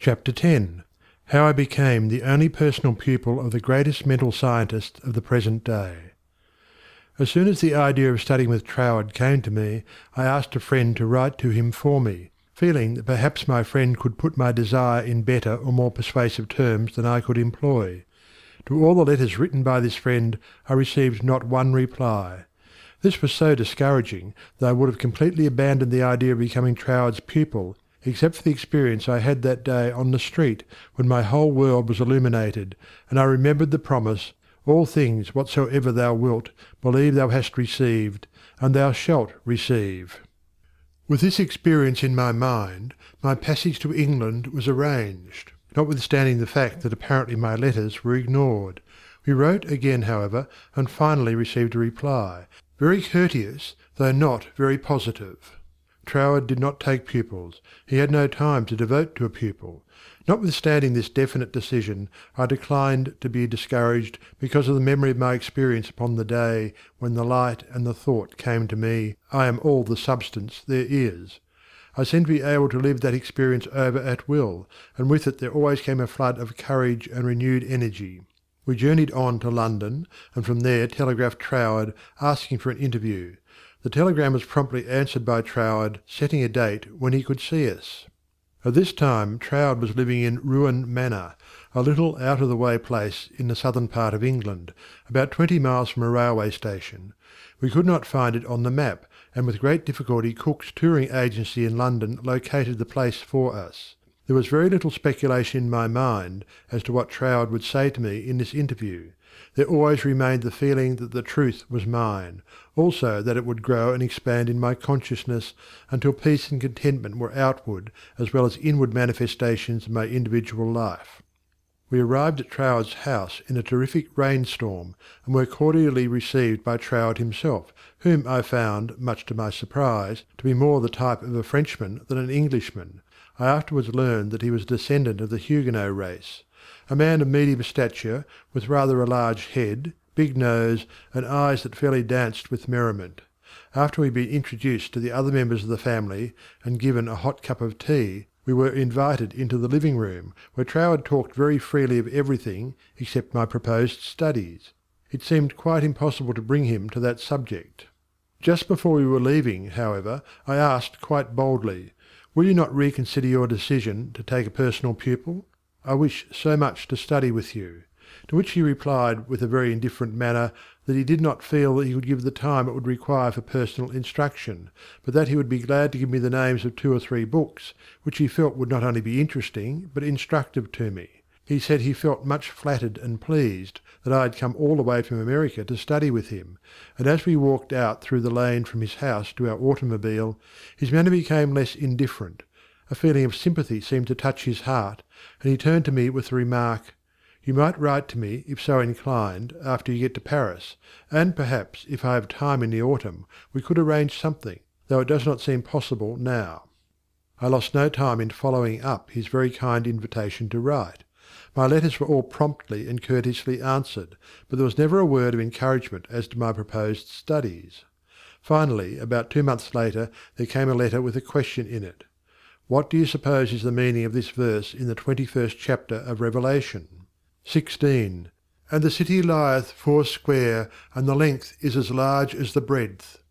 Chapter 10. How I became the only personal pupil of the greatest mental scientist of the present day. As soon as the idea of studying with Troward came to me, I asked a friend to write to him for me, feeling that perhaps my friend could put my desire in better or more persuasive terms than I could employ. To all the letters written by this friend I received not one reply. This was so discouraging that I would have completely abandoned the idea of becoming Troward's pupil, except for the experience I had that day on the street when my whole world was illuminated, and I remembered the promise, "All things whatsoever thou wilt, believe thou hast received, and thou shalt receive." With this experience in my mind, my passage to England was arranged, notwithstanding the fact that apparently my letters were ignored. We wrote again, however, and finally received a reply, very courteous, though not very positive. Troward did not take pupils. He had no time to devote to a pupil. Notwithstanding this definite decision, I declined to be discouraged because of the memory of my experience upon the day when the light and the thought came to me, "I am all the substance there is." I seemed to be able to live that experience over at will, and with it there always came a flood of courage and renewed energy. We journeyed on to London, and from there telegraphed Troward asking for an interview. The telegram was promptly answered by Troward, setting a date when he could see us. At this time Troward was living in Ruan Manor, a little out-of-the-way place in the southern part of England, about 20 miles from a railway station. We could not find it on the map, and with great difficulty Cook's touring agency in London located the place for us. There was very little speculation in my mind as to what Troward would say to me in this interview. There always remained the feeling that the truth was mine, also that it would grow and expand in my consciousness until peace and contentment were outward as well as inward manifestations of my individual life. We arrived at Troward's house in a terrific rainstorm, and were cordially received by Troward himself, whom I found, much to my surprise, to be more the type of a Frenchman than an Englishman. I afterwards learned that he was a descendant of the Huguenot race. A man of medium stature, with rather a large head, big nose, and eyes that fairly danced with merriment. After we had been introduced to the other members of the family, and given a hot cup of tea, we were invited into the living-room, where Troward talked very freely of everything except my proposed studies. It seemed quite impossible to bring him to that subject. Just before we were leaving, however, I asked quite boldly, "Will you not reconsider your decision to take a personal pupil? I wish so much to study with you." To which he replied with a very indifferent manner that he did not feel that he could give the time it would require for personal instruction, but that he would be glad to give me the names of 2 or 3 books, which he felt would not only be interesting but instructive to me. He said he felt much flattered and pleased that I had come all the way from America to study with him, and as we walked out through the lane from his house to our automobile, his manner became less indifferent. A feeling of sympathy seemed to touch his heart, and he turned to me with the remark, "You might write to me, if so inclined, after you get to Paris, and perhaps, if I have time in the autumn, we could arrange something, though it does not seem possible now." I lost no time in following up his very kind invitation to write. My letters were all promptly and courteously answered, but there was never a word of encouragement as to my proposed studies. Finally, about 2 months later, there came a letter with a question in it. "What do you suppose is the meaning of this verse in the 21st chapter of Revelation?" 16. "And the city lieth foursquare, and the length is as large as the breadth.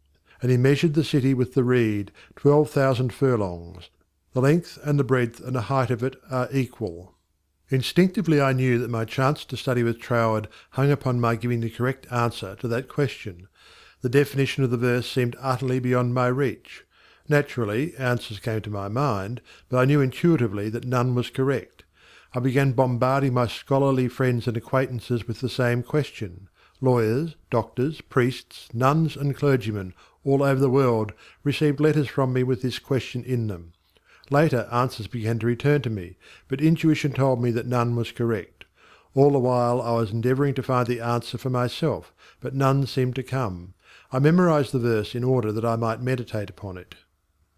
And he measured the city with the reed, 12,000 furlongs. The length and the breadth and the height of it are equal." Instinctively I knew that my chance to study with Troward hung upon my giving the correct answer to that question. The definition of the verse seemed utterly beyond my reach. Naturally, answers came to my mind, but I knew intuitively that none was correct. I began bombarding my scholarly friends and acquaintances with the same question. Lawyers, doctors, priests, nuns, and clergymen, all over the world, received letters from me with this question in them. Later answers began to return to me, but intuition told me that none was correct. All the while I was endeavouring to find the answer for myself, but none seemed to come. I memorized the verse in order that I might meditate upon it.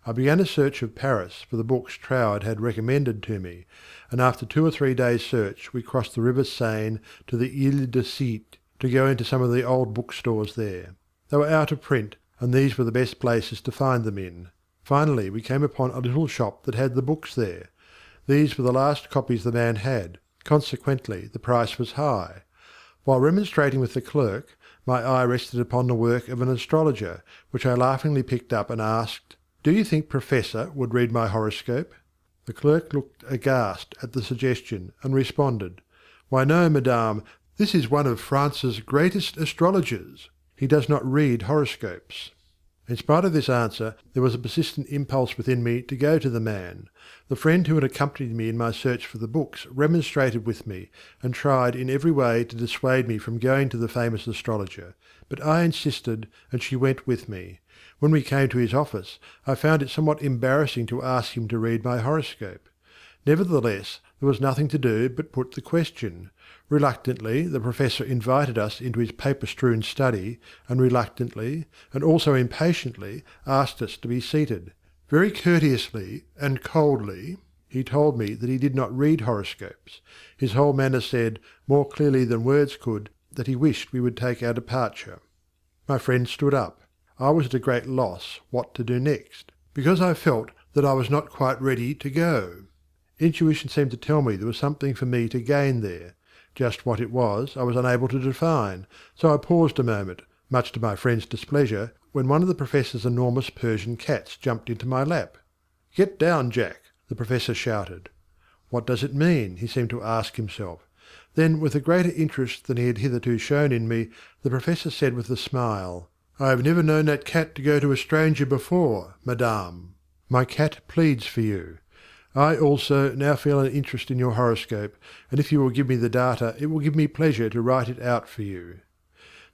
I began a search of Paris for the books Troward had recommended to me, and after 2 or 3 days' search we crossed the river Seine to the Ile de Cite to go into some of the old bookstores there. They were out of print, and these were the best places to find them in. Finally we came upon a little shop that had the books there. These were the last copies the man had, consequently the price was high. While remonstrating with the clerk, my eye rested upon the work of an astrologer, which I laughingly picked up and asked, "Do you think Professor would read my horoscope?" The clerk looked aghast at the suggestion, and responded, "Why no, madame, this is one of France's greatest astrologers. He does not read horoscopes." In spite of this answer, there was a persistent impulse within me to go to the man. The friend who had accompanied me in my search for the books remonstrated with me, and tried in every way to dissuade me from going to the famous astrologer, but I insisted, and she went with me. When we came to his office, I found it somewhat embarrassing to ask him to read my horoscope. Nevertheless, there was nothing to do but put the question. Reluctantly, the Professor invited us into his paper-strewn study, and reluctantly, and also impatiently, asked us to be seated. Very courteously and coldly, he told me that he did not read horoscopes. His whole manner said, more clearly than words could, that he wished we would take our departure. My friend stood up. I was at a great loss what to do next, because I felt that I was not quite ready to go. Intuition seemed to tell me there was something for me to gain there. Just what it was I unable to define, so I paused a moment, much to my friend's displeasure, when one of the Professor's enormous Persian cats jumped into my lap. "Get down, Jack!" the Professor shouted. What does it mean? He seemed to ask himself. Then, with a greater interest than he had hitherto shown in me, the Professor said with a smile, "I have never known that cat to go to a stranger before, madame. My cat pleads for you. I also now feel an interest in your horoscope, and if you will give me the data it will give me pleasure to write it out for you."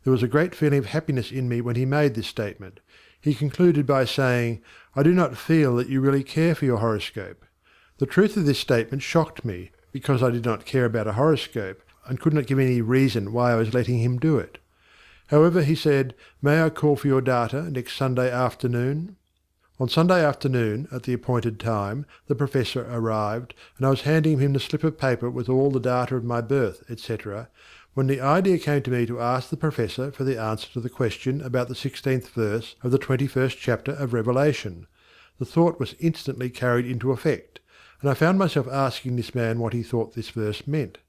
There was a great feeling of happiness in me when he made this statement. He concluded by saying, "I do not feel that you really care for your horoscope." The truth of this statement shocked me, because I did not care about a horoscope, and could not give any reason why I was letting him do it. However, he said, "May I call for your data next Sunday afternoon?" On Sunday afternoon, at the appointed time, the Professor arrived, and I was handing him the slip of paper with all the data of my birth, etc., when the idea came to me to ask the Professor for the answer to the question about the 16th verse of the 21st chapter of Revelation. The thought was instantly carried into effect, and I found myself asking this man what he thought this verse meant.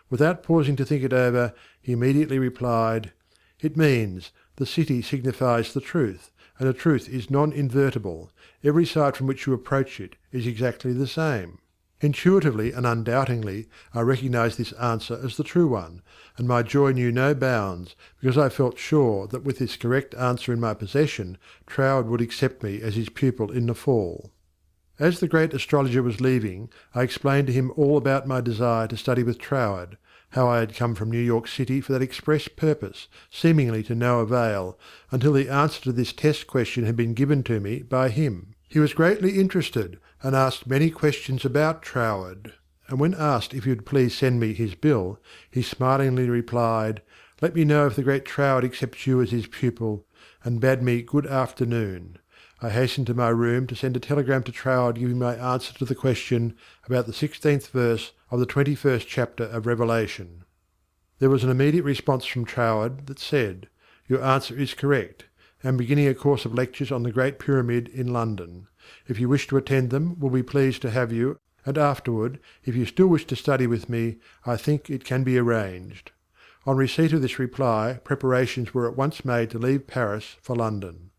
Without pausing to think it over, he immediately replied, "It means, the city signifies the truth, and the truth is non-invertible. Every side from which you approach it is exactly the same." Intuitively and undoubtingly I recognized this answer as the true one, and my joy knew no bounds, because I felt sure that with this correct answer in my possession, Troward would accept me as his pupil in the fall. As the great astrologer was leaving, I explained to him all about my desire to study with Troward, how I had come from New York City for that express purpose, seemingly to no avail, until the answer to this test question had been given to me by him. He was greatly interested, and asked many questions about Troward, and when asked if he would please send me his bill, he smilingly replied, "Let me know if the great Troward accepts you as his pupil," and bade me good afternoon. I hastened to my room to send a telegram to Troward giving my answer to the question about the 16th verse of the 21st chapter of Revelation. There was an immediate response from Troward that said, "Your answer is correct. I am beginning a course of lectures on the Great Pyramid in London. If you wish to attend them, will be pleased to have you, and afterward, if you still wish to study with me, I think it can be arranged." On receipt of this reply, preparations were at once made to leave Paris for London.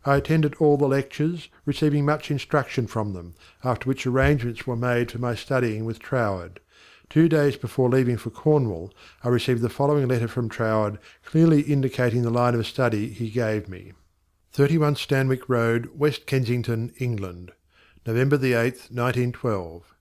I attended all the lectures, receiving much instruction from them, after which arrangements were made for my studying with Troward. 2 days before leaving for Cornwall, I received the following letter from Troward, clearly indicating the line of study he gave me. 31 Stanwick Road, West Kensington, England. November the 8th, 1912.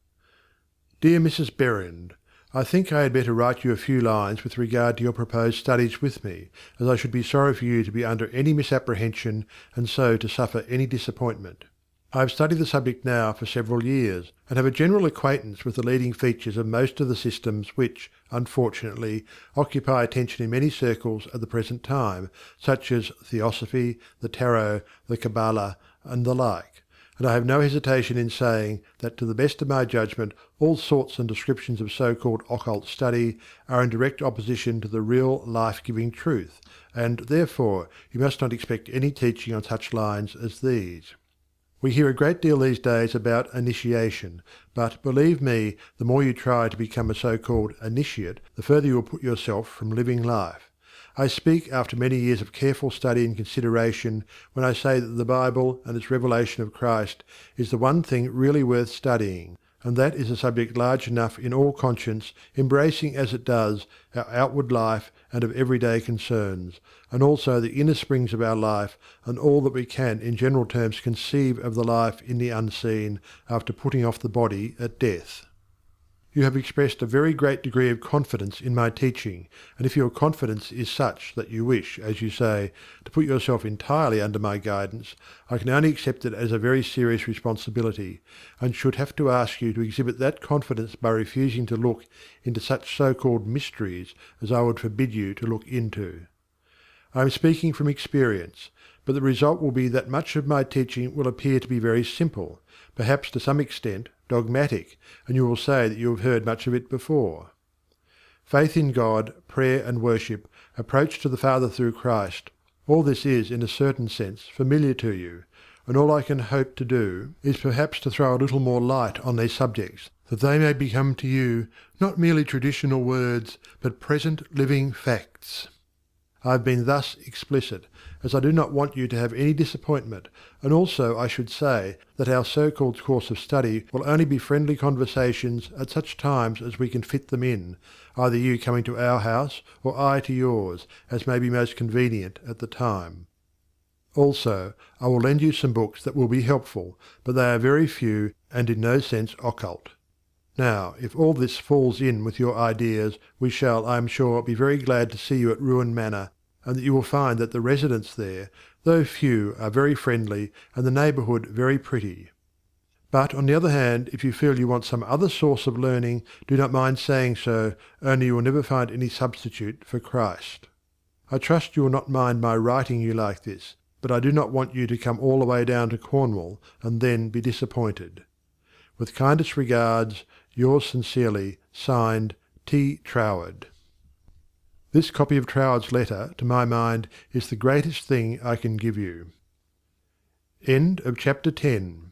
Dear Mrs. Berrind, I think I had better write you a few lines with regard to your proposed studies with me, as I should be sorry for you to be under any misapprehension and so to suffer any disappointment. I have studied the subject now for several years, and have a general acquaintance with the leading features of most of the systems which, unfortunately, occupy attention in many circles at the present time, such as Theosophy, the Tarot, the Kabbalah, and the like, and I have no hesitation in saying that to the best of my judgment all sorts and descriptions of so-called occult study are in direct opposition to the real life-giving truth, and therefore you must not expect any teaching on such lines as these. We hear a great deal these days about initiation, but believe me, the more you try to become a so-called initiate, the further you will put yourself from living life. I speak after many years of careful study and consideration when I say that the Bible and its revelation of Christ is the one thing really worth studying, and that is a subject large enough in all conscience, embracing as it does our outward life and of everyday concerns, and also the inner springs of our life, and all that we can in general terms conceive of the life in the unseen after putting off the body at death. You have expressed a very great degree of confidence in my teaching, and if your confidence is such that you wish, as you say, to put yourself entirely under my guidance, I can only accept it as a very serious responsibility, and should have to ask you to exhibit that confidence by refusing to look into such so-called mysteries as I would forbid you to look into. I am speaking from experience, but the result will be that much of my teaching will appear to be very simple, perhaps to some extent dogmatic, and you will say that you have heard much of it before. Faith in God, prayer and worship, approach to the Father through Christ, all this is, in a certain sense, familiar to you, and all I can hope to do is perhaps to throw a little more light on these subjects, that they may become to you not merely traditional words, but present living facts. I have been thus explicit, as I do not want you to have any disappointment, and also I should say that our so-called course of study will only be friendly conversations at such times as we can fit them in, either you coming to our house or I to yours, as may be most convenient at the time. Also, I will lend you some books that will be helpful, but they are very few and in no sense occult. Now, if all this falls in with your ideas, we shall, I am sure, be very glad to see you at Ruan Manor, and that you will find that the residents there, though few, are very friendly, and the neighbourhood very pretty. But, on the other hand, if you feel you want some other source of learning, do not mind saying so, only you will never find any substitute for Christ. I trust you will not mind my writing you like this, but I do not want you to come all the way down to Cornwall, and then be disappointed. With kindest regards, yours sincerely, signed, T. Troward. This copy of Troward's letter, to my mind, is the greatest thing I can give you. End of chapter 10.